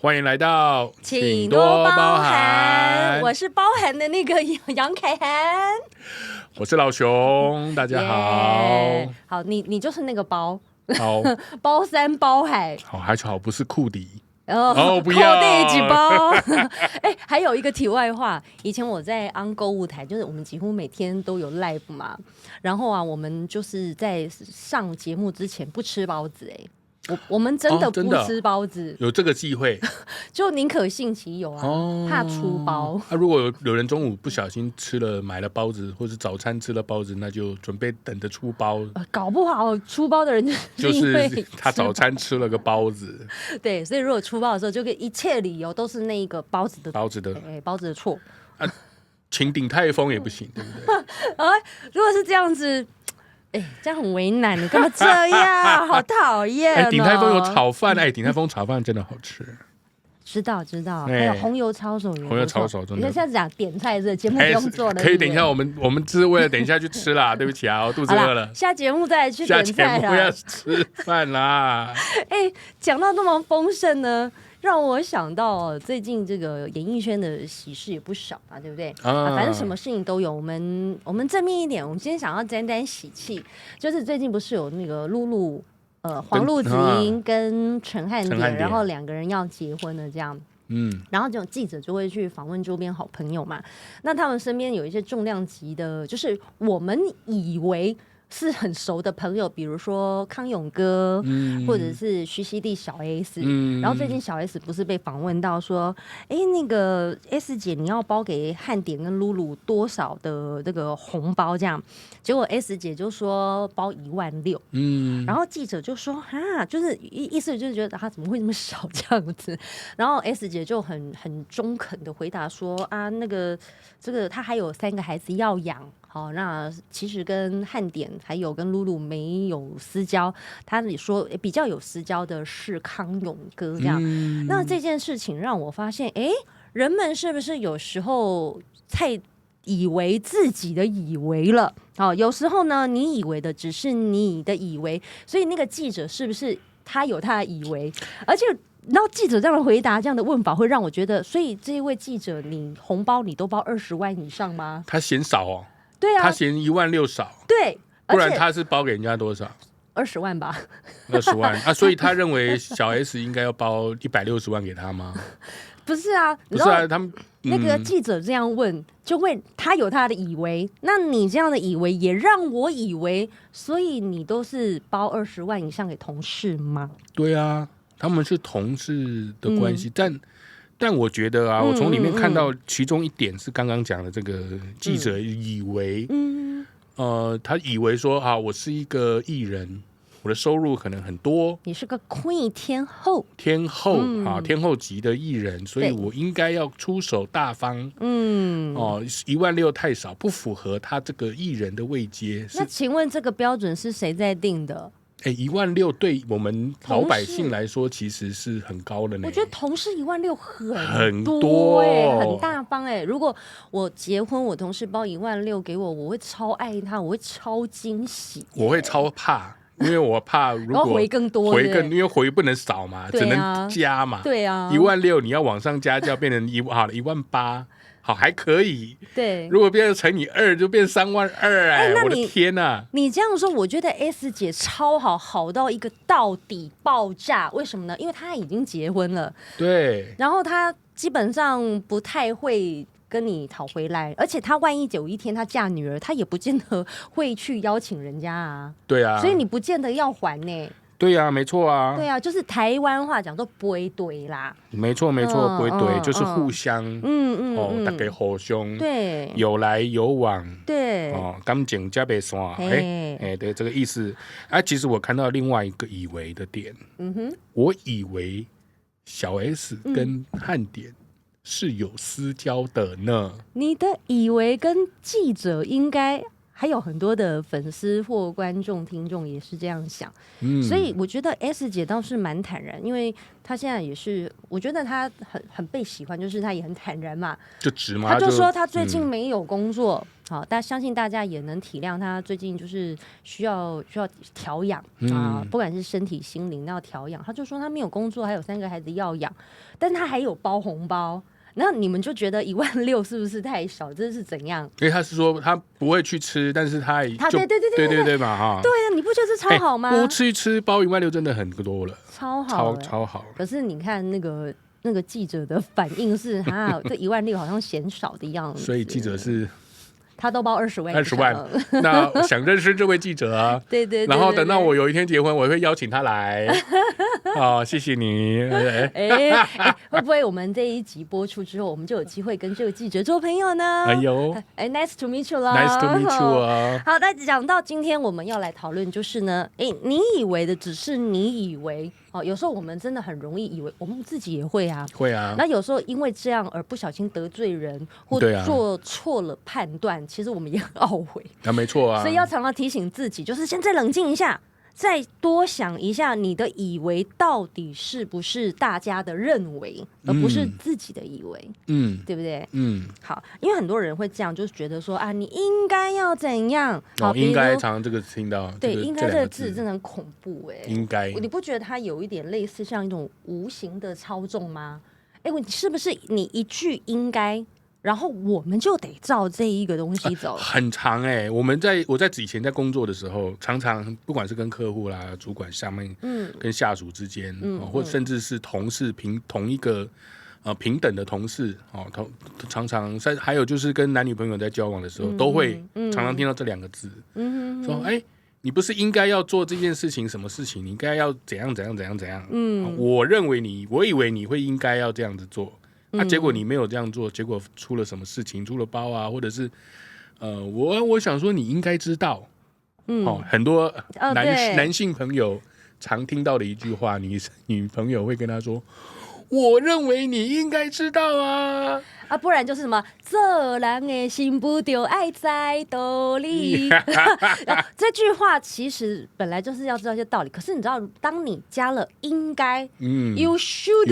欢迎来到请多包涵，我是包含的那个杨凯涵，我是老熊，大家好。好，你就是那个包，好，包山包海，好还好不是库迪。不要，扣地几包。还有一个题外话，以前我在安购物台，就是我们几乎每天都有 live 嘛，然后我们就是在上节目之前不吃包子我们真的不吃包子，有这个忌讳，就宁可信其有怕出包。如果有人中午不小心买了包子，或是早餐吃了包子，那就准备等着出包。搞不好出包的人就是他早餐吃了个包子。对，所以如果出包的时候，就一切理由都是那一个包子的错。请顶泰丰也不行，对不对？如果是这样子。这样很为难，你干嘛这样？好讨厌顶泰丰有炒饭，顶泰丰炒饭真的好吃。知道，还有红油抄手，红油抄手真的。你现在讲点菜这节目不用做了，可以等一下，我们只是为了等一下去吃啦，对不起啊，我肚子饿了。下节目再来去点菜啦。下节目要吃饭啦。讲到那么丰盛呢，让我想到最近这个演艺圈的喜事也不少嘛，对不对？反正什么事情都有。我们正面一点，我们今天想要沾沾喜气，就是最近不是有那个露露。黄路子英跟陈汉典，然后两个人要结婚了，这样，然后这种记者就会去访问周边好朋友嘛，那他们身边有一些重量级的，就是我们以为是很熟的朋友，比如说康永哥，或者是徐熙娣小 S，然后最近小 S 不是被访问到说，那个 S 姐你要包给汉典跟露露多少的这个红包这样，结果 S 姐就说包16000，然后记者就说就是意思就是觉得他怎么会这么少这样子，然后 S 姐就很中肯的回答说那个这个他还有3个孩子要养。好，那其实跟汉典还有跟露露没有私交，他说比较有私交的是康永哥这样。那这件事情让我发现，人们是不是有时候太以为自己的以为了？有时候呢，你以为的只是你的以为，所以那个记者是不是他有他的以为？而且，然后记者这样的回答、这样的问法，会让我觉得，所以这一位记者，你红包你都包20万以上吗？他嫌少哦。对他嫌16000少，对，不然他是包给人家多少？20万吧，20万所以他认为小 S 应该要包160万给他吗？不是啊，他们那个记者这样问，就会他有他的以为，那你这样的以为也让我以为，所以你都是包20万以上给同事吗？对啊，他们是同事的关系，但我觉得我从里面看到其中一点是刚刚讲的这个记者以为，他以为说我是一个艺人，我的收入可能很多，你是个 Queen 天后天后级的艺人，所以我应该要出手大方，16000太少，不符合他这个艺人的位阶。那请问这个标准是谁在定的？16000对我们老百姓来说其实是很高的呢。我觉得同事16000很多很大方如果我结婚，我同事包16000给我，我会超爱他，我会超惊喜，我会超怕。因为我怕如果回更多，因为回不能少嘛，只能加嘛。对啊，16000你要往上加，就要变成18000。好，还可以。对，如果变成乘以2，就变32000我的天哪！你这样说，我觉得 S 姐超好到一个到底爆炸。为什么呢？因为她已经结婚了。对。然后她基本上不太会跟你讨回来，而且她万一有一天她嫁女儿，她也不见得会去邀请人家啊。对啊。所以你不见得要还呢。对啊，没错啊。对啊，就是台湾话讲说不会对啦。没错，不会对，就是互相，大家互相，对，有来有往，对，感情才袂散，对这个意思。其实我看到另外一个以为的点，我以为小 S 跟汉典是有私交的呢。你的以为跟记者应该。还有很多的粉丝或观众、听众也是这样想，所以我觉得 S 姐倒是蛮坦然，因为她现在也是，我觉得她很被喜欢，就是她也很坦然嘛，就直嘛，她就说她最近没有工作，好，相信大家也能体谅他最近就是需要调养啊，不管是身体心灵要调养。他就说他没有工作，还有3个孩子要养，但是他还有包红包。那你们就觉得16000是不是太少？这是怎样？因为他是说他不会去吃，但是他对嘛哈。对啊，你不觉得这超好吗？不吃一吃包16000真的很多了，超好，超好。可是你看那个记者的反应是哈，这16000好像嫌少的样子。所以记者是。他都包20万，20万。那想认识这位记者啊，对对。然后等到我有一天结婚，我会邀请他来。好，谢谢你。会不会我们这一集播出之后，我们就有机会跟这个记者做朋友呢？哎呦，Nice to meet you 了 ，Nice to meet you 啊。好，那讲到今天我们要来讨论，就是呢，你以为的只是你以为。有时候我们真的很容易以为，我们自己也会啊，会啊。那有时候因为这样而不小心得罪人，或做错了判断，其实我们也很懊悔。没错啊。所以要常常提醒自己，就是先再冷静一下，再多想一下，你的以为到底是不是大家的认为，而不是自己的以为，对不对？好，因为很多人会这样，就是觉得说啊，你应该要怎样？应该常常这个听到，对，应该这个字真的很恐怖应该，你不觉得它有一点类似像一种无形的操纵吗？是不是你一句应该？然后我们就得照这一个东西走，很长我在以前在工作的时候，常常不管是跟客户啦、主管下面，跟下属之间，或甚至是同事同一个平等的同事，常常还有就是跟男女朋友在交往的时候，都会常常听到这2个字，说你不是应该要做这件事情，什么事情你应该要怎样怎样怎样怎样，我以为你会应该要这样子做。结果你没有这样做，结果出了什么事情，出了包啊，或者是我想说你应该知道，很多男性朋友常听到的一句话，女朋友会跟他说，我认为你应该知道啊，不然就是什么做人的心不就爱在道理。这句话其实本来就是要知道一些道理，可是你知道，当你加了应该，you should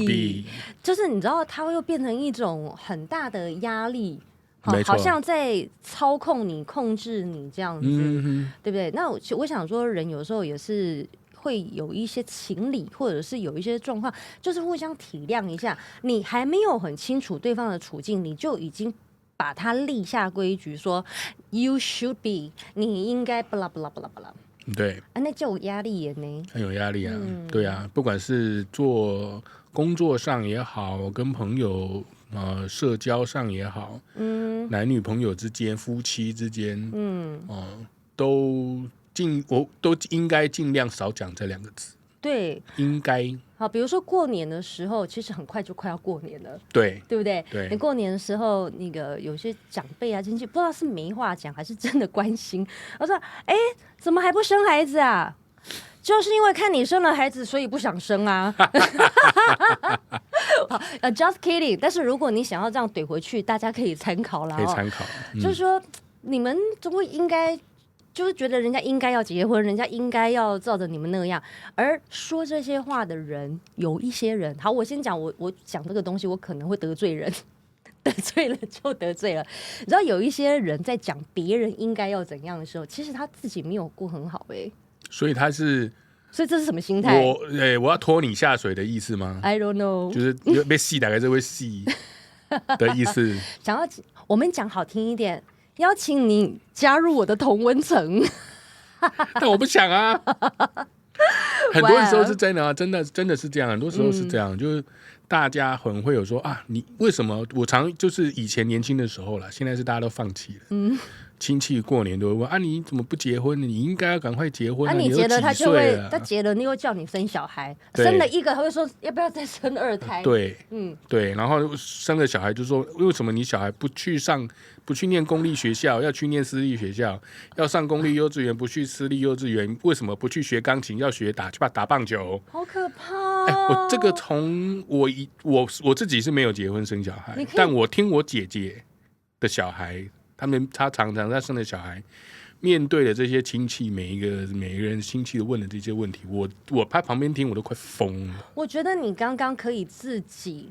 be， 就是你知道，它会变成一种很大的压力。好像在操控你、控制你这样子，对不对？那我想说，人有时候也是会有一些情理，或者是有一些状况，就是互相体谅一下。你还没有很清楚对方的处境，你就已经把他立下规矩，说 you should be， 你应该巴拉巴拉巴拉巴拉。对，那就有压力耶呢，很有压力啊。对啊，不管是做工作上也好，跟朋友社交上也好，男女朋友之间、夫妻之间，都应该尽量少讲这2个字。对，应该。好，比如说过年的时候，其实很快就快要过年了，对不对？对。你过年的时候，那个有些长辈啊、亲戚，不知道是没话讲还是真的关心，我说：“怎么还不生孩子啊？就是因为看你生了孩子，所以不想生啊。”Just kidding。但是如果你想要这样怼回去，大家可以参考啦。可以参考。就是说，你们总会应该。就是觉得人家应该要结婚，人家应该要照着你们那样，而说这些话的人，有一些人，好，我先讲，我讲这个东西，我可能会得罪人，得罪了就得罪了。你知道有一些人在讲别人应该要怎样的时候，其实他自己没有过很好所以这是什么心态？我要拖你下水的意思吗 ？I don't know， 就是被戏大概是会戏的意思。我们讲好听一点。邀请你加入我的同温层，但我不想啊。很多时候是真的啊，真的是这样。很多时候是这样，就是大家很会有说啊，你为什么？我常就是以前年轻的时候啦，现在是大家都放弃了。亲戚过年都会问啊，你怎么不结婚？你应该要赶快结婚。你结了，他就会他结了，你又叫你生小孩，生了一个，他会说要不要再生2胎？对，对，然后生了小孩就说，为什么你小孩不去念公立学校，要去念私立学校？要上公立幼稚园，不去私立幼稚园？为什么不去学钢琴，要学打棒球？好可怕！我这个从我自己是没有结婚生小孩，但我听我姐姐的小孩。他常常在生的小孩面对的这些亲戚，每一个人亲戚问的这些问题，我在旁边听我都快疯了。我觉得你刚刚可以自己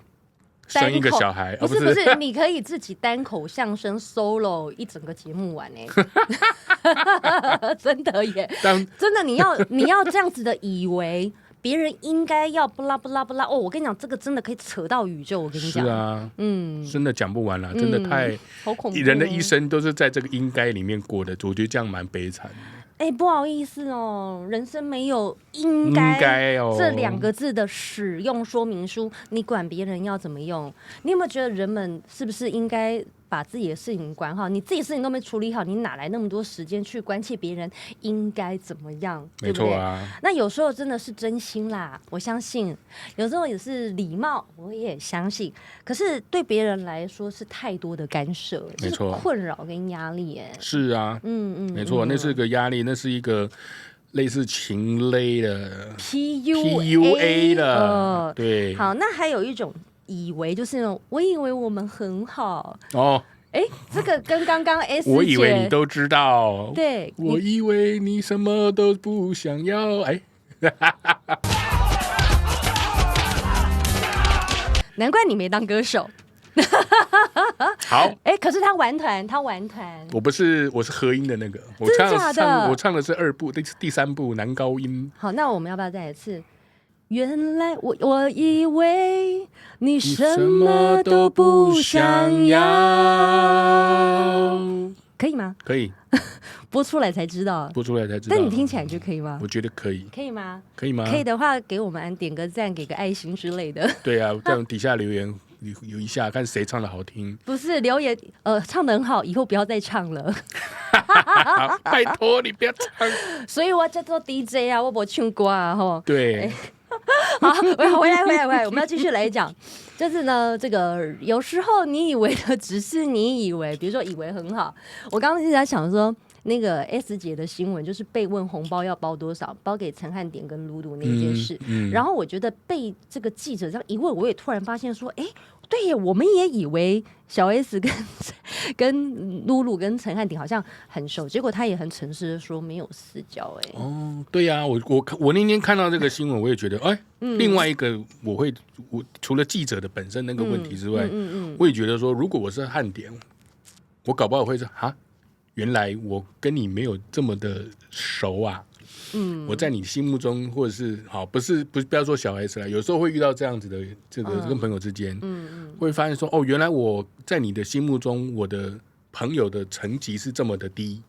生一个小孩，不是，你可以自己单口相声 solo 一整个节目完真的耶，真的你要这样子的以为别人应该要不拉不拉不拉我跟你讲，这个真的可以扯到宇宙，我跟你讲，是啊，真的讲不完了，真的太好恐怖，人的一生都是在这个应该里面过的，我觉得这样蛮悲惨的。不好意思哦，人生没有应该这2个字的使用说明书，你管别人要怎么用？你有没有觉得人们是不是应该把自己的事情管好？你自己事情都没处理好，你哪来那么多时间去关切别人应该怎么样？没错啊，对不对？那有时候真的是真心啦，我相信；有时候也是礼貌，我也相信。可是对别人来说是太多的干涉，没错，就是困扰跟压力。是啊，没错，那是个压力，那是一个类似情勒的 PUA 的，对。好，那还有一种以为就是那种，我以为我们很好这个跟刚刚 S 姐，我以为你都知道，对，我以为你什么都不想要，难怪你没当歌手。好，可是他玩团，我是合音的那个，我唱的是2部，第3部男高音。好，那我们要不要再一次？原来我以为你什么都不想要，可以吗？可以。播出来才知道。但你听起来就可以吗？我觉得可以。可以吗？可以吗？可以的话，给我们点个赞，给个爱心之类的。对啊，这样底下留言有一下，看谁唱的好听。不是留言，唱得很好，以后不要再唱了。拜托你不要唱。所以我叫做 DJ 啊，我不唱歌啊，吼。对。好，回来，我们要继续来讲，就是呢，这个有时候你以为的只是你以为，比如说以为很好。我刚刚一直在想说，那个 S 姐的新闻就是被问红包要包多少，包给陈汉典跟露露那件事。然后我觉得被这个记者这样一问，我也突然发现说，对耶，我们也以为小 S 跟露露跟陈汉典好像很熟，结果他也很诚实的说没有私交。对呀，我那天看到这个新闻，我也觉得，另外一个我除了记者的本身那个问题之外，我也觉得说，如果我是汉典，我搞不好会说原来我跟你没有这么的熟啊。我在你心目中，或者是不要说小 S 啦，有时候会遇到这样子的这个跟朋友之间，会发现说，原来我在你的心目中，我的朋友的层级是这么的低，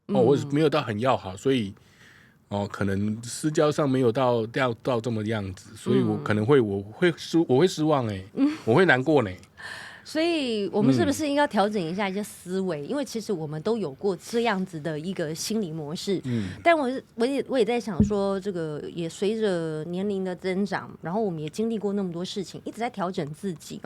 我没有到很要好，所以可能私交上没有到这么样子，所以我可能我会失望我会难过呢。所以我们是不是应该调整一下一些思维？因为其实我们都有过这样子的一个心理模式。但我也在想说，这个也随着年龄的增长，然后我们也经历过那么多事情，一直在调整自己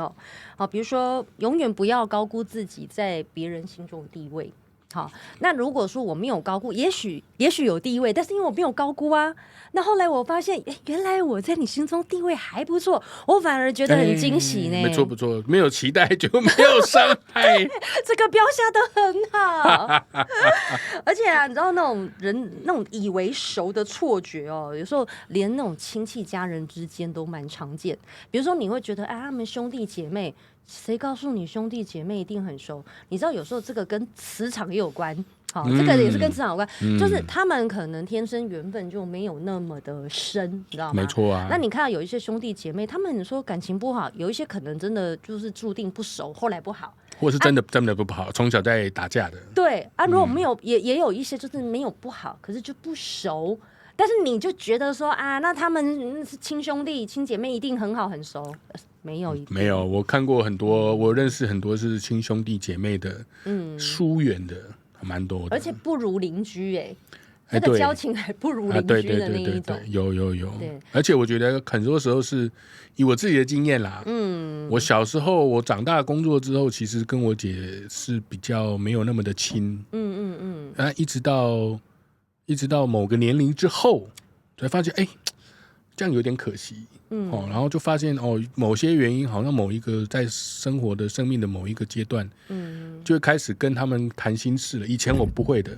比如说永远不要高估自己在别人心中的地位。好，那如果说我没有高估，也许有地位，但是因为我没有高估啊，那后来我发现，原来我在你心中地位还不错，我反而觉得很惊喜呢。没错不错，没有期待就没有伤害，这个标下得很好。而且你知道那种人那种以为熟的错觉有时候连那种亲戚家人之间都蛮常见。比如说你会觉得他们兄弟姐妹。谁告诉你兄弟姐妹一定很熟？你知道有时候这个跟磁场也有关，这个也是跟磁场有关，就是他们可能天生缘分就没有那么的深，你知道吗？没错啊。那你看到有一些兄弟姐妹，他们说感情不好，有一些可能真的就是注定不熟，后来不好，或是真的不好，从小在打架的。对啊，如果没有，也有一些就是没有不好，可是就不熟。但是你就觉得说那他们是亲兄弟、亲姐妹，一定很好很熟。没有，我看过很多，我认识很多是亲兄弟姐妹的，疏远的蛮多的，而且不如邻居那个交情还不如邻居的那一种。有，而且我觉得很多时候是以我自己的经验啦，我小时候我长大工作之后，其实跟我姐是比较没有那么的亲，一直到某个年龄之后，才发现这样有点可惜。然后就发现某些原因，好像某一个在生命的某一个阶段，就会开始跟他们谈心事了。以前我不会的，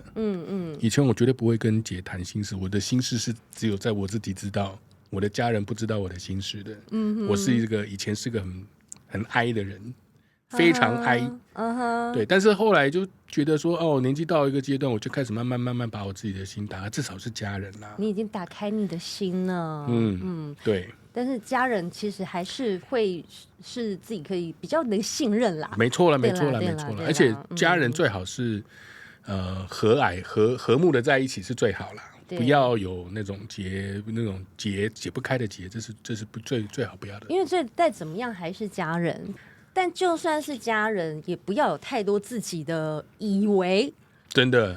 以前我绝对不会跟姐谈心事，我的心事是只有在我自己知道，我的家人不知道我的心事的。我是以前是个很很 I 的人，非常 I。对，但是后来就觉得说，哦，年纪到一个阶段，我就开始慢慢把我自己的心打开，至少是家人啦。你已经打开你的心了。对。但是家人其实还是会是自己可以比较能信任啦。没错了。而且家人最好是和睦的在一起是最好啦。不要有那种解不开的结，这是最好不要的。因为再怎么样还是家人，但就算是家人，也不要有太多自己的以为。真的，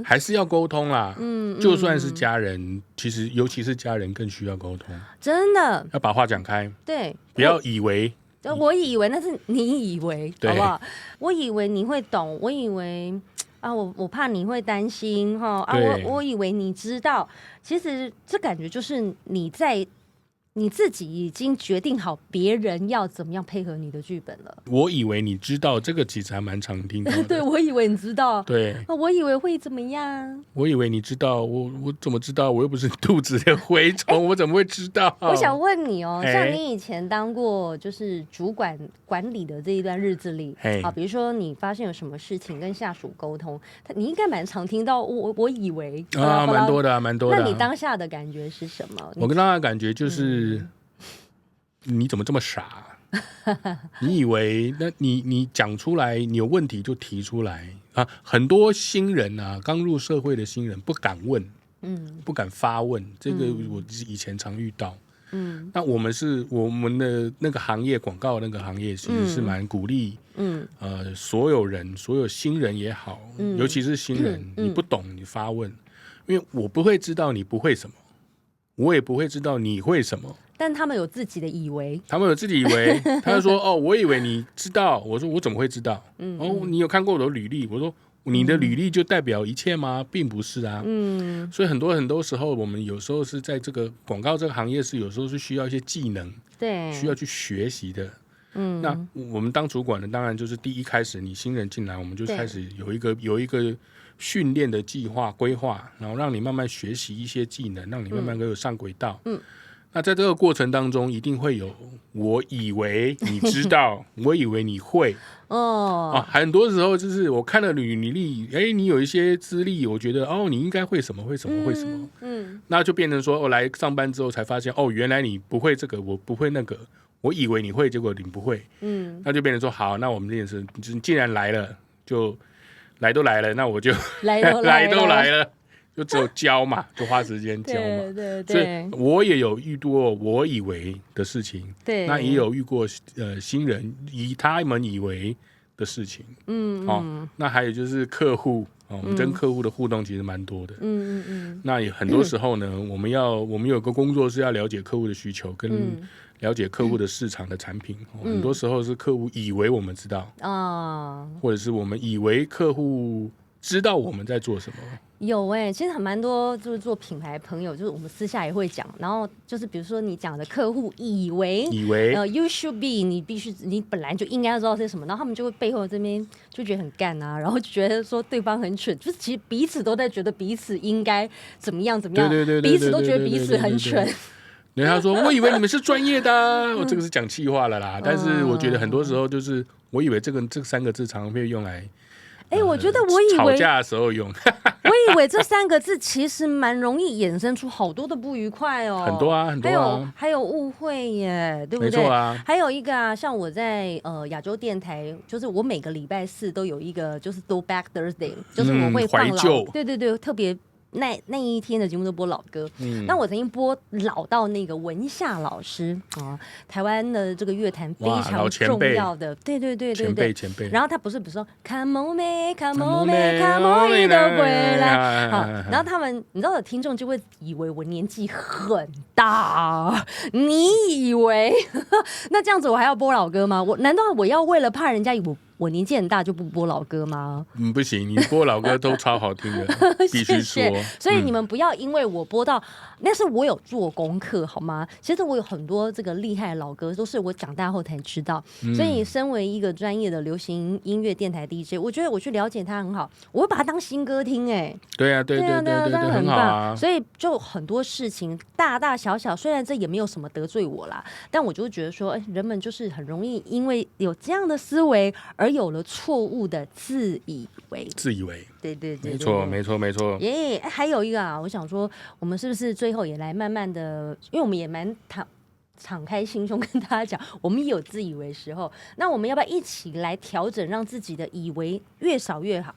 还是要沟通啦。就算是家人，其实尤其是家人更需要沟通。真的，要把话讲开。对，不要以为。我以为那是你以为，好不好？我以为你会懂，我以为啊，我怕你会担心哈啊，我以为你知道，其实这感觉就是你自己已经决定好别人要怎么样配合你的剧本了。我以为你知道，这个其实还蛮常听到的。对，我以为你知道。对，我以为会怎么样？我以为你知道，我怎么知道？我又不是肚子的蛔虫，我怎么会知道？我想问你哦，像你以前当过就是主管管理的这一段日子里，比如说你发现有什么事情跟下属沟通，你应该蛮常听到我以为啊，蛮多的。那你当下的感觉是什么？我跟当下的感觉就是。你怎么这么傻？你以为那你讲出来，你有问题就提出来啊！很多新人啊，刚入社会的新人不敢问，不敢发问，这个我以前常遇到。那我们的那个行业，广告那个行业，其实是蛮鼓励，所有人，所有新人也好，尤其是新人，你不懂你发问，因为我不会知道你不会什么，我也不会知道你会什么。但他们有自己的以为，他就说哦，我以为你知道，我说我怎么会知道？哦，你有看过我的履历？我说你的履历就代表一切吗？并不是啊。所以很多时候，我们有时候是在这个广告这个行业是有时候是需要一些技能，对，需要去学习的。那我们当主管的，当然就是第一开始你新人进来，我们就开始有一个训练的计划规划，然后让你慢慢学习一些技能，让你慢慢可以上轨道。那在这个过程当中，一定会有我以为你知道，我以为你会很多时候就是我看了履历，你有一些资历，我觉得你应该会什么会什么会什么，那就变成说来上班之后才发现原来你不会这个，我不会那个，我以为你会，结果你不会，那就变成说好，那我们这件事既然来了，就来都来了，那我就来都来了。就只有教嘛，就花时间教嘛。对，所以我也有遇过我以为的事情，对，那也有遇过新人以他们以为的事情。那还有就是客户，我们跟客户的互动其实蛮多的。那也很多时候呢，我们有个工作是要了解客户的需求，跟了解客户的市场的产品。很多时候是客户以为我们知道或者是我们以为客户知道我们在做什么。有其实蛮多就是做品牌朋友，就是我们私下也会讲，然后就是比如说你讲的客户以为you should be， 你本来就应该要知道是什么，然后他们就会背后这边就觉得很干啊，然后就觉得说对方很蠢，就是其实彼此都在觉得彼此应该怎么样，对，彼此都觉得彼此很蠢。人家说我以为你们是专业的我这个是讲气话了啦，但是我觉得很多时候就是我以为这三个字常常被用来我觉得我以为吵架的时候用我以为这三个字其实蛮容易衍生出好多的不愉快很多啊，还有误会耶，对不对？没错啊。还有一个像我在亚洲电台，就是我每个礼拜四都有一个就是 Throwback Thursday， 就是我会放老，对，特别。那一天的节目都播老歌，那我曾经播老到那个文夏老师台湾的这个乐坛非常重要的，对，前辈。然后他不是比如说 Come on me Come on me Come on me 都回来然后他们你知道的听众就会以为我年纪很大，你以为那这样子我还要播老歌吗？难道我要为了怕人家以为我年纪很大就不播老歌吗？不行，你播老歌都超好听的，必须说。所以你们不要因为我播到，那是我有做功课好吗？其实我有很多这个厉害的老歌，都是我长大后才知道。所以身为一个专业的流行音乐电台 DJ， 我觉得我去了解它很好，我会把它当新歌听。对啊，对，很好啊。所以就很多事情大大小小，虽然这也没有什么得罪我啦，但我就觉得说，人们就是很容易因为有这样的思维而有了错误的自以为。对，没错。耶，还有一个啊，我想说，我们是不是最后也来慢慢的，因为我们也蛮敞开心胸跟大家讲，我们也有自以为时候，那我们要不要一起来调整，让自己的以为越少越好？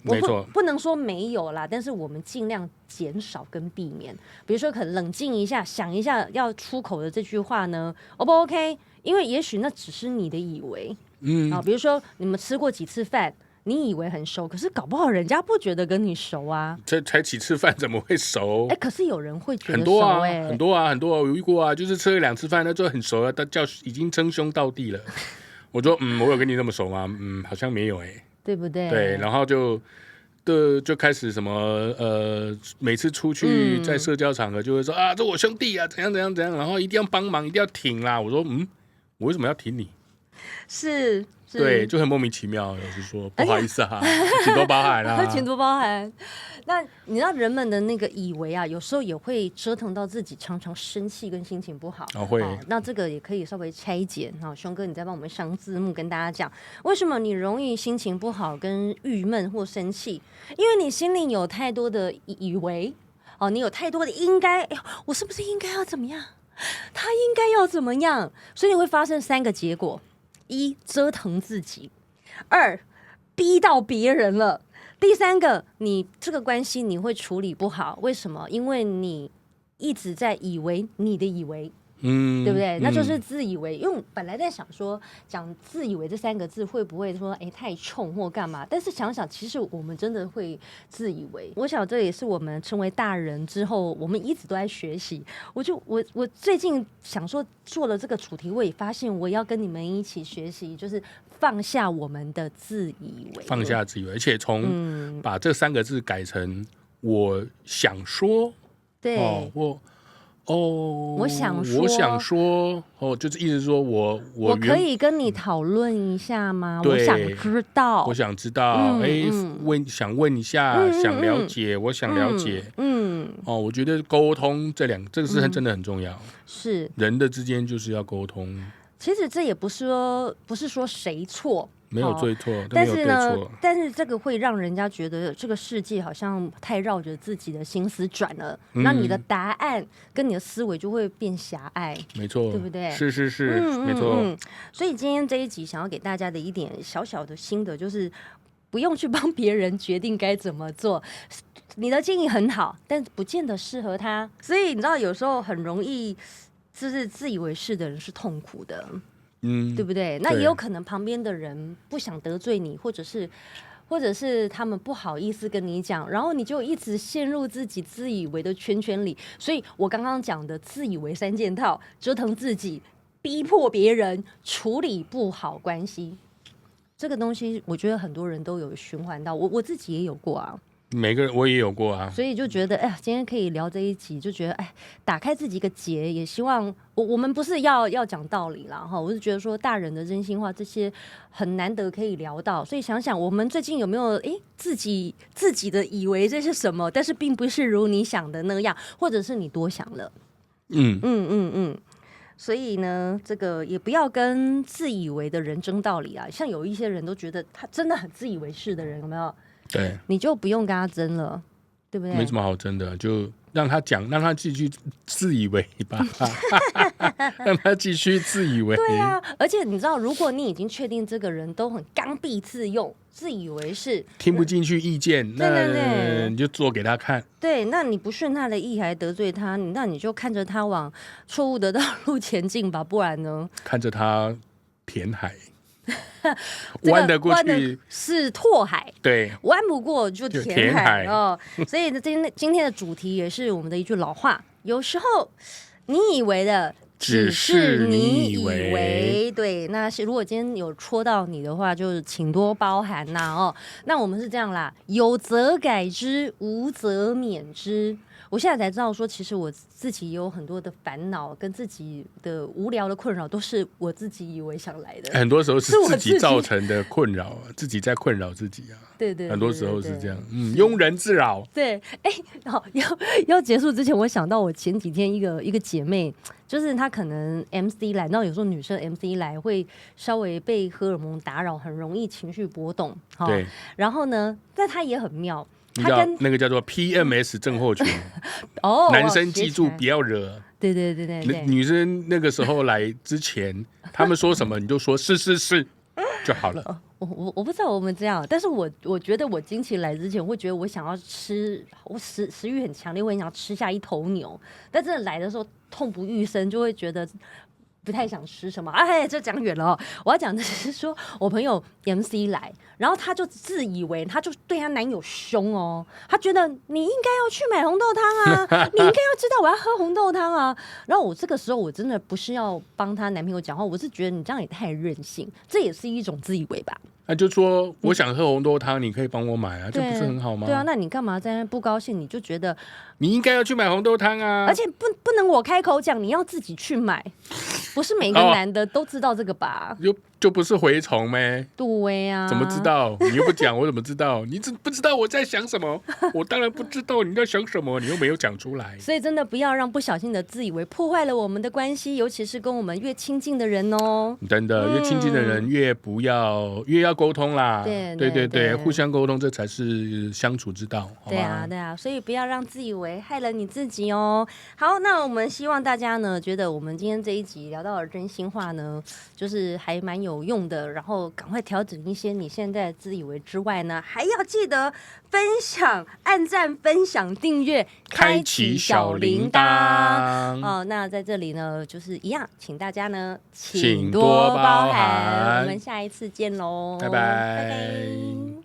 没错，不能说没有啦，但是我们尽量减少跟避免。比如说，可能冷静一下，想一下要出口的这句话呢 ，O 不 OK？因为也许那只是你的以为，比如说你们吃过几次饭，你以为很熟，可是搞不好人家不觉得跟你熟啊。这才几次饭怎么会熟？可是有人会觉得熟很多啊，我遇过啊，就是吃了2次饭，那就很熟了，叫已经称兄道弟了。我说我有跟你那么熟吗？好像没有对不对？对，然后就开始什么每次出去在社交场合就会说啊，这我兄弟啊，怎样，然后一定要帮忙，一定要挺啦。我说我为什么要挺你？是，对，就很莫名其妙。老实说，不好意思啊，请多包涵啦，请多包涵。那你知道人们的那个以为啊，有时候也会折腾到自己，常常生气跟心情不好。会。那这个也可以稍微拆解。兄哥，你再帮我们上字幕，跟大家讲为什么你容易心情不好、跟郁闷或生气？因为你心里有太多的以为，你有太多的应该，我是不是应该要怎么样？他应该要怎么样？所以你会发生3个结果：1. 折腾自己；2. 逼到别人了。第3个，你这个关系你会处理不好，为什么？因为你一直在以为你的以为，对不对？那就是自以为。因为本来在想说讲自以为这3个字会不会说太冲或干嘛，但是想想其实我们真的会自以为。我想这也是我们成为大人之后我们一直都在学习。我最近想说做了这个主题，我也发现我要跟你们一起学习，就是放下我们的自以为，放下自以为，而且从把这3个字改成我想说，对，我想说，就是意思说我可以跟你讨论一下吗？我想知道，想问一下，想了解，我想了解，我觉得沟通这个是真的很重要，是人的之间就是要沟通。其实这也不是说谁错，没有对错，但是呢，但是这个会让人家觉得这个世界好像太绕着自己的心思转了，那你的答案跟你的思维就会变狭隘，没错，对不对？是，没错。所以今天这一集想要给大家的一点小小的心得，就是不用去帮别人决定该怎么做。你的建议很好，但不见得适合他，所以你知道有时候很容易。就是自以为是的人是痛苦的，对不对？那也有可能旁边的人不想得罪你，或者是他们不好意思跟你讲，然后你就一直陷入自己自以为的圈圈里。所以我刚刚讲的自以为3件套，折腾自己，逼迫别人，处理不好关系，这个东西我觉得很多人都有循环到，我自己也有过啊。每个人我也有过啊，所以就觉得今天可以聊这一集，就觉得打开自己一个结，也希望我们不是要讲道理啦哈，我是觉得说大人的真心话这些很难得可以聊到，所以想想我们最近有没有自己的以为这是什么，但是并不是如你想的那样，或者是你多想了，所以呢，这个也不要跟自以为的人争道理啊，像有一些人都觉得他真的很自以为是的人，有没有？对，你就不用跟他争了，对不对？没什么好争的，就让他讲，让他继续自以为吧，让他继续自以为。对啊，而且你知道，如果你已经确定这个人都很刚愎自用，自以为是，听不进去意见，那你就做给他看。对，那你不顺他的意还得罪他，那你就看着他往错误的道路前进吧，不然呢？看着他填海。弯得过去是拓海，对，弯不过就填海哦。所以今天的主题也是我们的一句老话：有时候你以为的只是你以为。对，对，那如果今天有戳到你的话，就是请多包涵呐哦。那我们是这样啦，有则改之，无则免之。我现在才知道说，其实我自己也有很多的烦恼，跟自己的无聊的困扰，都是我自己以为想来的。很多时候是自己造成的困扰，自己在困扰自己啊。对对，很多时候是这样，庸人自扰。对，好，要结束之前，我想到我前几天一个姐妹，就是她可能 MC 来，那有时候女生 MC 来会稍微被荷尔蒙打扰，很容易情绪波动。对，然后呢，但她也很妙。他跟那个叫做 PMS 症候群哦，男生记住不要惹。对，女生那个时候来之前，他们说什么你就说是就好了。我不知道我们这样，但是我觉得我经期来之前，我会觉得我想要吃，我食欲很强烈，我很想吃下一头牛，但真的来的时候痛不欲生，就会觉得不太想吃什么。这讲远了我要讲的是说，我朋友 MC 来，然后她就自以为她就对她男友凶哦，她觉得你应该要去买红豆汤啊，你应该要知道我要喝红豆汤啊。然后我这个时候我真的不是要帮她男朋友讲话，我是觉得你这样也太任性，这也是一种自以为吧。那就说我想喝红豆汤，你可以帮我买啊，这不是很好吗？对啊，那你干嘛在那不高兴？你就觉得你应该要去买红豆汤啊，而且不能我开口讲，你要自己去买，不是每个男的都知道这个吧？就不是蛔虫咩？对啊，怎么知道？你又不讲，我怎么知道？你不知道我在想什么？我当然不知道你在想什么，你又没有讲出来。所以真的不要让不小心的自以为破坏了我们的关系，尤其是跟我们越亲近的人哦。真的，越亲近的人越要沟通啦。对，互相沟通，这才是相处之道。对啊，所以不要让自以为害了你自己哦。好，那我们希望大家呢，觉得我们今天这一集聊到的真心话呢，就是还蛮有用的，然后赶快调整一些你现在自以为之外呢，还要记得分享、按赞、分享、订阅、开启小铃铛哦。那在这里呢，就是一样，请大家呢，请多包涵。我们下一次见喽，拜拜。